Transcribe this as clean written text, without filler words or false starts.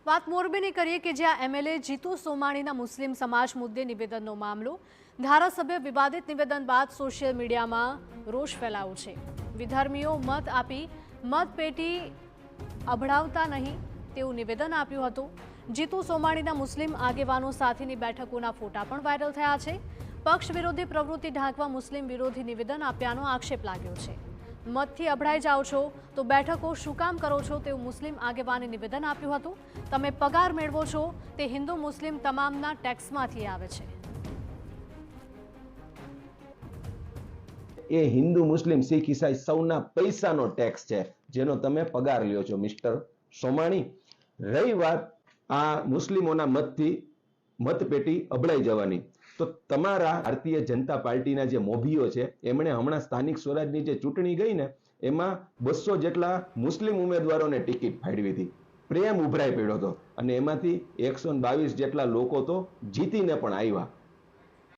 વાત મોરબીની કરીએ કે જ્યાં એમએલએ જીતુ સોમાણીના મુસ્લિમ સમાજ મુદ્દે નિવેદનનો મામલો ધારાસભ્ય વિવાદિત નિવેદન બાદ સોશિયલ મીડિયામાં રોષ ફેલાયો છે। વિધર્મીઓ મત આપી મતપેટી અભડાવતા નહીં તેવું નિવેદન આપ્યું હતું। જીતુ સોમાણીના મુસ્લિમ આગેવાનો સાથેની બેઠકોના ફોટા પણ વાયરલ થયા છે। પક્ષ વિરોધી પ્રવૃત્તિ ઢાંકવા મુસ્લિમ વિરોધી નિવેદન આપ્યાનો આક્ષેપ લાગ્યો છે। મતથી અભડાઈ જાઓ છો તો બેઠકો શું કામ કરો છો તેવું મુસ્લિમ આગેવાને નિવેદન આપ્યું હતું। તમે પગાર મેળવો છો તે હિન્દુ મુસ્લિમ તમામના ટેક્સમાંથી આવે છે। એ હિન્દુ મુસ્લિમ શીખ ઈસાઈ સૌના પૈસાનો ટેક્સ છે જેનો તમે પગાર લ્યો છો મિસ્ટર સોમાણી। રહી વાત આ મુસ્લિમોના મતથી મતપેટી અભડાઈ જવાની, તો તમારા ભારતીય જનતા પાર્ટીના જે મોભીઓ છે એમણે હમણાં સ્થાનિક સ્વરાજની જે ચૂંટણી ગઈ ને એમાં 200 જેટલા મુસ્લિમ ઉમેદવારોને ટિકિટ ફાળવી હતી, પ્રેમ ઉભરાઈ પડ્યો હતો અને એમાંથી 122 જેટલા લોકો તો જીતીને પણ આવ્યા।